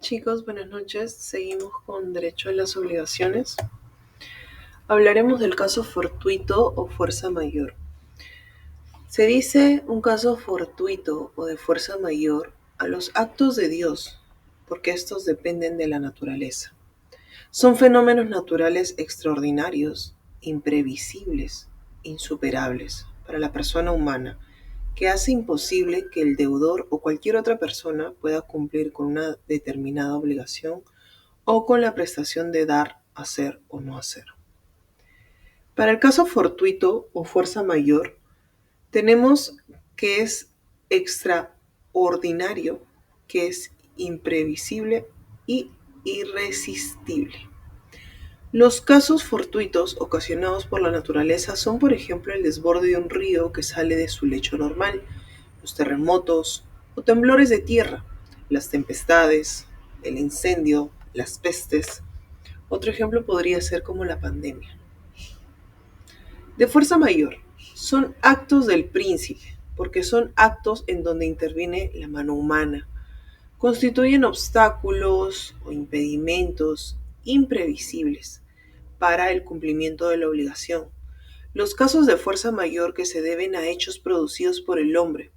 Chicos, buenas noches. Seguimos con derecho a las obligaciones. Hablaremos del caso fortuito o fuerza mayor. Se dice un caso fortuito o de fuerza mayor a los actos de Dios, porque estos dependen de la naturaleza. Son fenómenos naturales extraordinarios, imprevisibles, insuperables para la persona humana, que hace imposible que el deudor o cualquier otra persona pueda cumplir con una determinada obligación o con la prestación de dar, hacer o no hacer. Para el caso fortuito o fuerza mayor, tenemos que es extraordinario, que es imprevisible y irresistible. Los casos fortuitos ocasionados por la naturaleza son, por ejemplo, el desborde de un río que sale de su lecho normal, los terremotos o temblores de tierra, las tempestades, el incendio, las pestes. Otro ejemplo podría ser como la pandemia. De fuerza mayor, son actos del príncipe, porque son actos en donde interviene la mano humana. Constituyen obstáculos o impedimentos imprevisibles para el cumplimiento de la obligación. Los casos de fuerza mayor que se deben a hechos producidos por el hombre,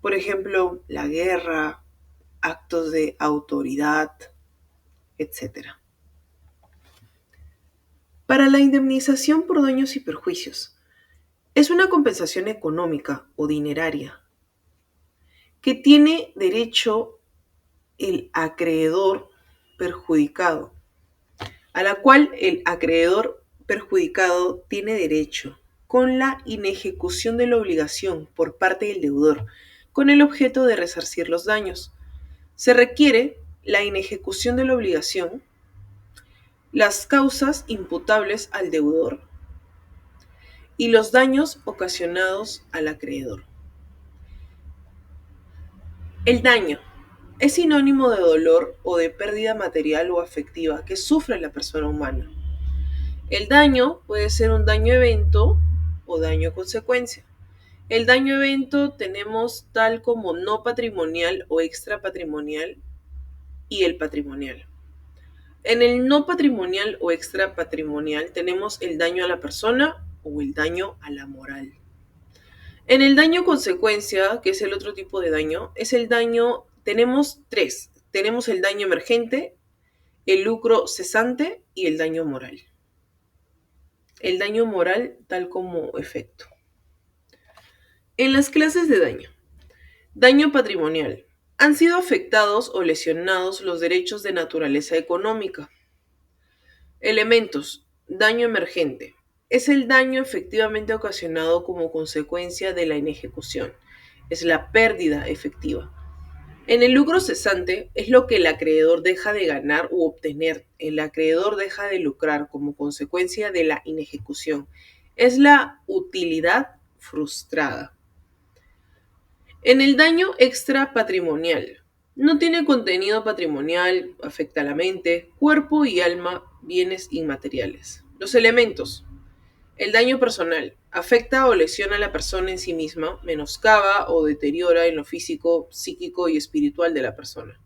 por ejemplo, la guerra, actos de autoridad, etc. Para la indemnización por daños y perjuicios, es una compensación económica o dineraria que tiene derecho el acreedor perjudicado, a la cual el acreedor perjudicado tiene derecho con la inejecución de la obligación por parte del deudor, con el objeto de resarcir los daños. Se requiere la inejecución de la obligación, las causas imputables al deudor y los daños ocasionados al acreedor. El daño es sinónimo de dolor o de pérdida material o afectiva que sufre la persona humana. El daño puede ser un daño evento o daño consecuencia. El daño evento tenemos tal como no patrimonial o extrapatrimonial y el patrimonial. En el no patrimonial o extrapatrimonial tenemos el daño a la persona o el daño a la moral. En el daño consecuencia, que es el otro tipo de daño, es el daño, tenemos tres. Tenemos el daño emergente, el lucro cesante y el daño moral. El daño moral tal como efecto. En las clases de daño. Daño patrimonial. Han sido afectados o lesionados los derechos de naturaleza económica. Elementos. Daño emergente. Es el daño efectivamente ocasionado como consecuencia de la inejecución. Es la pérdida efectiva. En el lucro cesante es lo que el acreedor deja de ganar u obtener. El acreedor deja de lucrar como consecuencia de la inejecución. Es la utilidad frustrada. En el daño extrapatrimonial, no tiene contenido patrimonial, afecta a la mente, cuerpo y alma, bienes inmateriales. Los elementos. El daño personal afecta o lesiona a la persona en sí misma, menoscaba o deteriora en lo físico, psíquico y espiritual de la persona.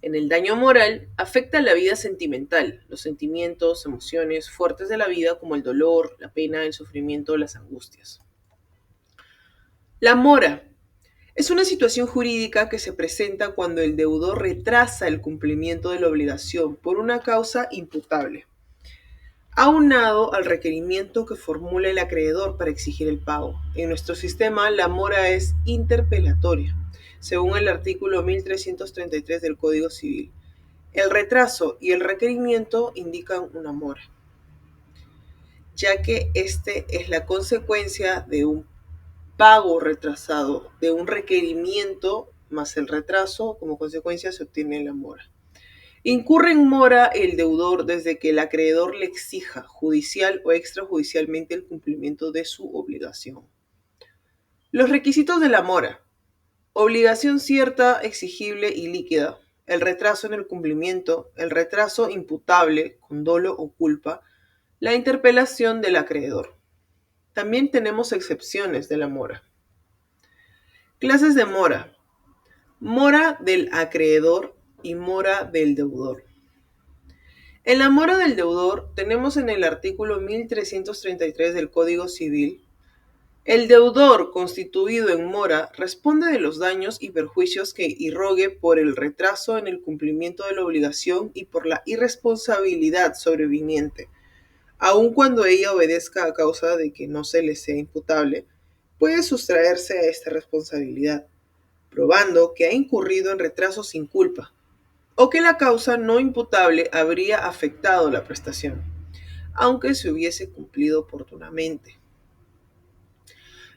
En el daño moral afecta la vida sentimental, los sentimientos, emociones fuertes de la vida como el dolor, la pena, el sufrimiento, las angustias. La mora es una situación jurídica que se presenta cuando el deudor retrasa el cumplimiento de la obligación por una causa imputable, aunado al requerimiento que formula el acreedor para exigir el pago. En nuestro sistema, la mora es interpelatoria, según el artículo 1333 del Código Civil. El retraso y el requerimiento indican una mora, ya que este es la consecuencia de un pago retrasado, de un requerimiento más el retraso, como consecuencia se obtiene la mora. Incurre en mora el deudor desde que el acreedor le exija judicial o extrajudicialmente el cumplimiento de su obligación. Los requisitos de la mora. Obligación cierta, exigible y líquida. El retraso en el cumplimiento, el retraso imputable con dolo o culpa, la interpelación del acreedor. También tenemos excepciones de la mora. Clases de mora. Mora del acreedor y mora del deudor. En la mora del deudor tenemos en el artículo 1333 del Código Civil: el deudor constituido en mora responde de los daños y perjuicios que irrogue por el retraso en el cumplimiento de la obligación y por la irresponsabilidad sobreviniente, aun cuando ella obedezca a causa de que no se le sea imputable. Puede sustraerse a esta responsabilidad, probando que ha incurrido en retraso sin culpa, o que la causa no imputable habría afectado la prestación, aunque se hubiese cumplido oportunamente.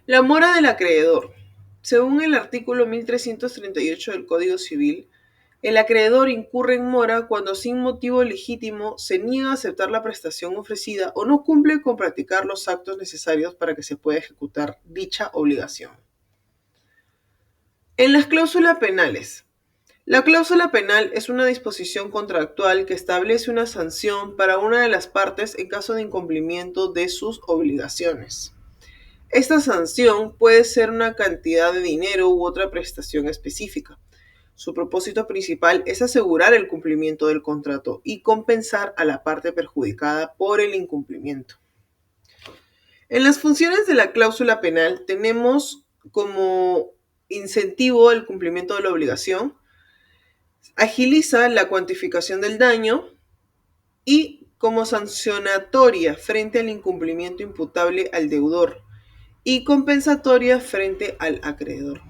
La mora del acreedor. Según el artículo 1338 del Código Civil, el acreedor incurre en mora cuando sin motivo legítimo se niega a aceptar la prestación ofrecida o no cumple con practicar los actos necesarios para que se pueda ejecutar dicha obligación. En las cláusulas penales. La cláusula penal es una disposición contractual que establece una sanción para una de las partes en caso de incumplimiento de sus obligaciones. Esta sanción puede ser una cantidad de dinero u otra prestación específica. Su propósito principal es asegurar el cumplimiento del contrato y compensar a la parte perjudicada por el incumplimiento. En las funciones de la cláusula penal tenemos como incentivo el cumplimiento de la obligación, agiliza la cuantificación del daño y como sancionatoria frente al incumplimiento imputable al deudor y compensatoria frente al acreedor.